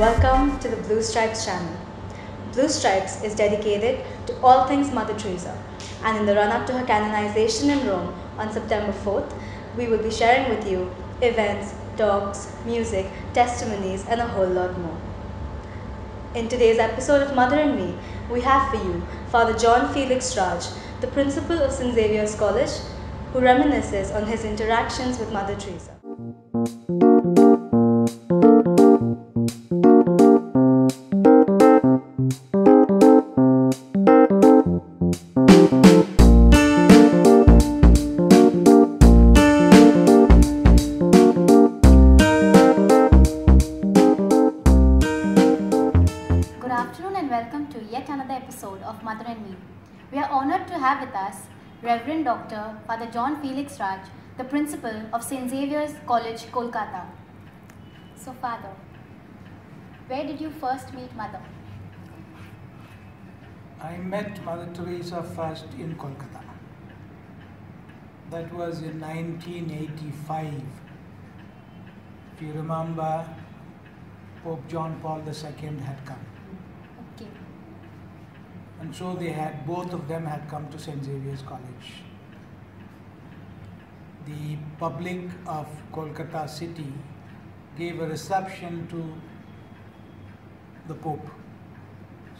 welcome to the Blue Stripes channel. Blue Stripes is dedicated to all things Mother Teresa, and in the run-up to her canonization in Rome on September 4th, we will be sharing with you events, talks, music, testimonies, and a whole lot more. In today's episode of Mother and Me, we have for you Father John Felix Raj, the principal of St. Xavier's College, who reminisces on his interactions with Mother Teresa. Welcome to yet another episode of Mother and Me. We are honored to have with us Reverend Dr. Father John Felix Raj, the principal of St. Xavier's College, Kolkata. So Father, where did you first meet Mother? I met Mother Teresa first in Kolkata. That was in 1985. If you remember, Pope John Paul II had come. Okay. And so both of them had come to St. Xavier's College. The public of Kolkata city gave a reception to the Pope.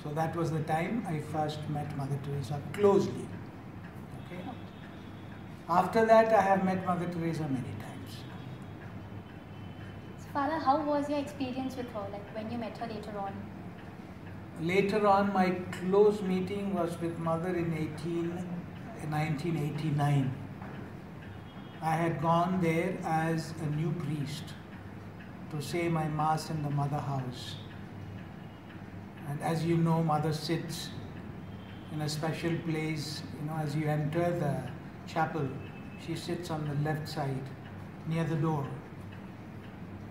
So that was the time I first met Mother Teresa closely. Okay? After that, I have met Mother Teresa many times. So Father, how was your experience with her, like when you met her later on? Later on, my close meeting was with Mother in 1989. I had gone there as a new priest to say my Mass in the Mother house. And as you know, Mother sits in a special place. As you enter the chapel, she sits on the left side, near the door.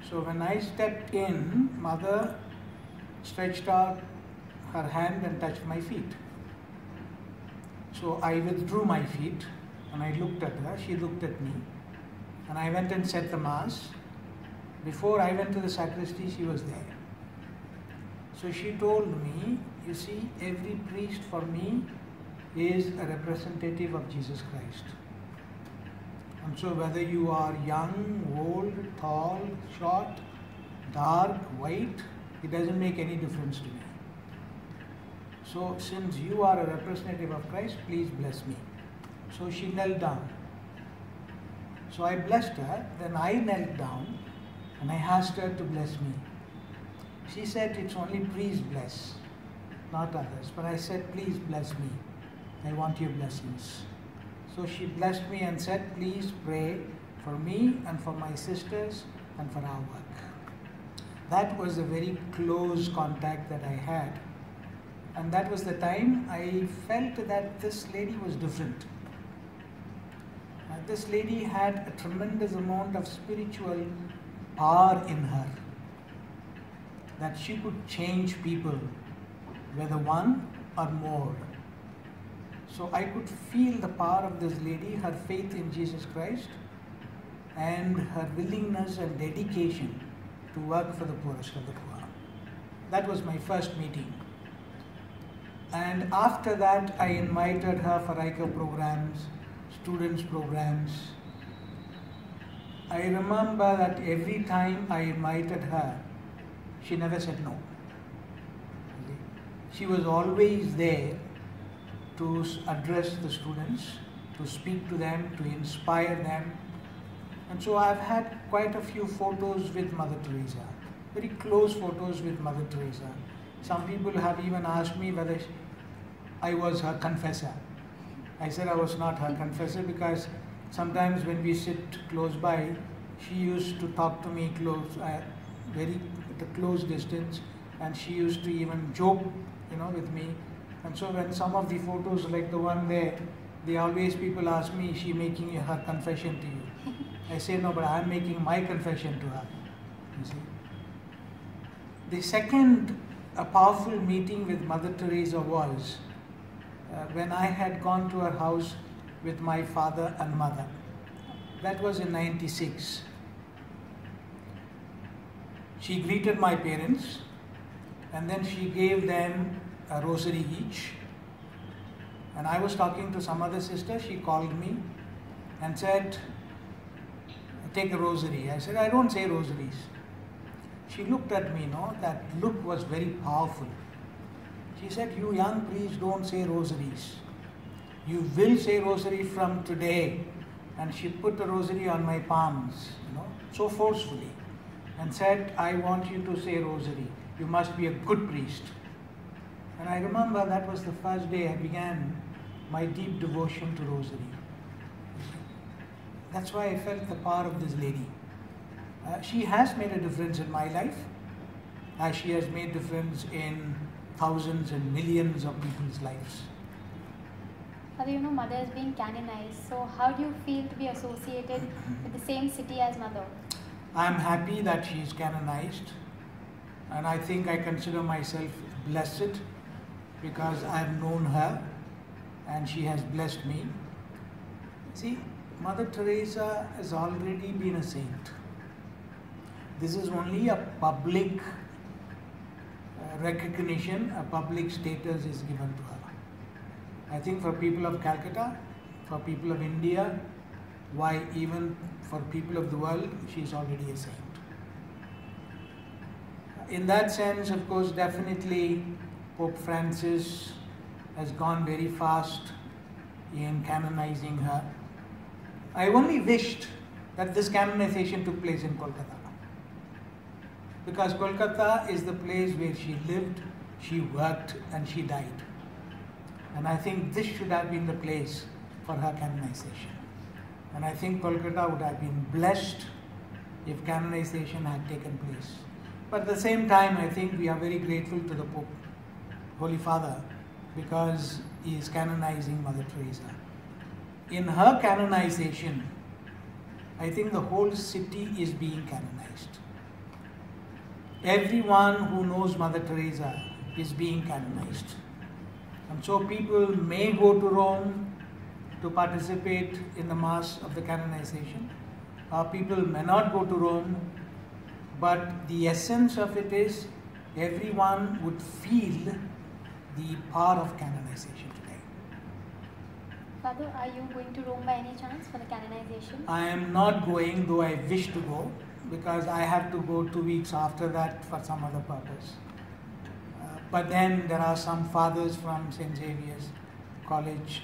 So when I stepped in, Mother stretched out her hand and touched my feet. So I withdrew my feet and I looked at her, she looked at me, and I went and said the Mass. Before I went to the sacristy, she was there. So she told me, you see, every priest for me is a representative of Jesus Christ. And so whether you are young, old, tall, short, dark, white, it doesn't make any difference to me. So since you are a representative of Christ, please bless me. So she knelt down. So I blessed her, then I knelt down and I asked her to bless me. She said, it's only priests bless, not others. But I said, please bless me. I want your blessings. So she blessed me and said, please pray for me and for my sisters and for our work. That was a very close contact that I had. And that was the time I felt that this lady was different. This lady had a tremendous amount of spiritual power in her, that she could change people, whether one or more. So I could feel the power of this lady, her faith in Jesus Christ, and her willingness and dedication to work for the poorest of the poor. That was my first meeting. And after that, I invited her for ICA programs, students programs. I remember that every time I invited her, she never said no. She was always there to address the students, to speak to them, to inspire them. And so I've had quite a few photos with Mother Teresa, very close photos with Mother Teresa. Some people have even asked me whether I was her confessor. I said I was not her confessor because sometimes when we sit close by, she used to talk to me close, very at a close distance, and she used to even joke, with me. And so when some of the photos like the one there, people ask me, is she making her confession to you? I say no, but I'm making my confession to her. You see. The second powerful meeting with Mother Teresa was when I had gone to her house with my father and mother. That was in '96. She greeted my parents and then she gave them a rosary each. And I was talking to some other sister, she called me and said, take a rosary. I said, I don't say rosaries. She looked at me, that look was very powerful. She said, you young priests don't say rosaries. You will say rosary from today. And she put a rosary on my palms, so forcefully, and said, I want you to say rosary. You must be a good priest. And I remember that was the first day I began my deep devotion to rosary. That's why I felt the power of this lady. She has made a difference in my life, as she has made a difference in thousands and millions of people's lives. Father, Mother is being canonized, so how do you feel to be associated with the same city as Mother? I'm happy that she is canonized, and I think I consider myself blessed because I've known her and she has blessed me. See, Mother Teresa has already been a saint. This is only a public recognition, a public status is given to her. I think for people of Calcutta, for people of India, why even for people of the world, she is already a saint. In that sense, of course, definitely Pope Francis has gone very fast in canonizing her. I only wished that this canonization took place in Kolkata, because Kolkata is the place where she lived, she worked, and she died. And I think this should have been the place for her canonization. And I think Kolkata would have been blessed if canonization had taken place. But at the same time, I think we are very grateful to the Pope, Holy Father, because he is canonizing Mother Teresa. In her canonization, I think the whole city is being canonized. Everyone who knows Mother Teresa is being canonized. And so people may go to Rome to participate in the Mass of the canonization. People may not go to Rome, but the essence of it is everyone would feel the power of canonization today. Father, are you going to Rome by any chance for the canonization? I am not going, though I wish to go, because I have to go 2 weeks after that for some other purpose. But then there are some fathers from St. Xavier's College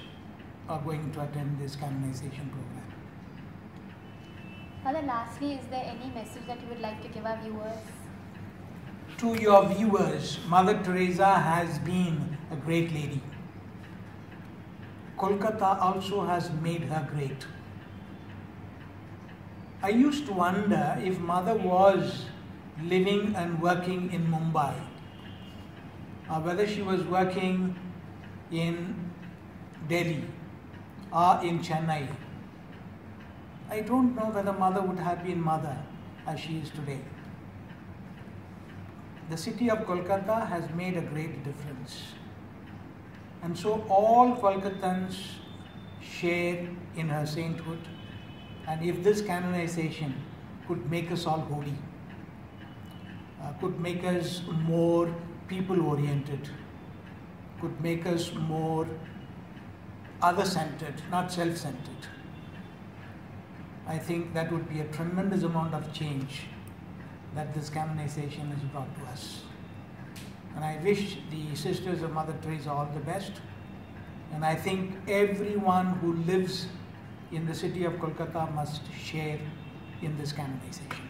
are going to attend this canonization program. Father, lastly, is there any message that you would like to give our viewers? To your viewers, Mother Teresa has been a great lady. Kolkata also has made her great. I used to wonder if Mother was living and working in Mumbai, or whether she was working in Delhi or in Chennai. I don't know whether Mother would have been Mother as she is today. The city of Kolkata has made a great difference. And so all Kolkatans share in her sainthood. And if this canonization could make us all holy, could make us more people-oriented, could make us more other-centered, not self-centered, I think that would be a tremendous amount of change that this canonization has brought to us. And I wish the sisters of Mother Teresa all the best. And I think everyone who lives in the city of Kolkata must share in this canonization.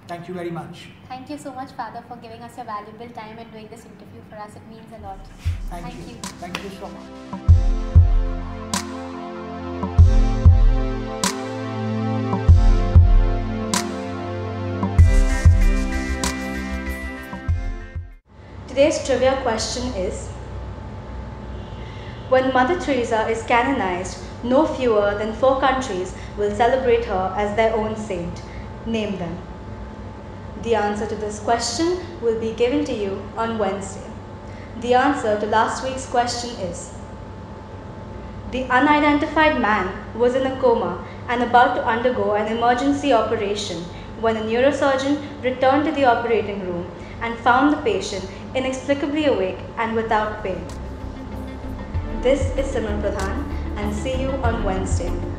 Thank you very much. Thank you so much, Father, for giving us your valuable time and doing this interview for us. It means a lot. Thank you. Thank you so much. Today's trivia question is: when Mother Teresa is canonized, no fewer than 4 countries will celebrate her as their own saint. Name them. The answer to this question will be given to you on Wednesday. The answer to last week's question is: the unidentified man was in a coma and about to undergo an emergency operation when a neurosurgeon returned to the operating room and found the patient inexplicably awake and without pain. This is Simran Pradhan, and see you on Wednesday.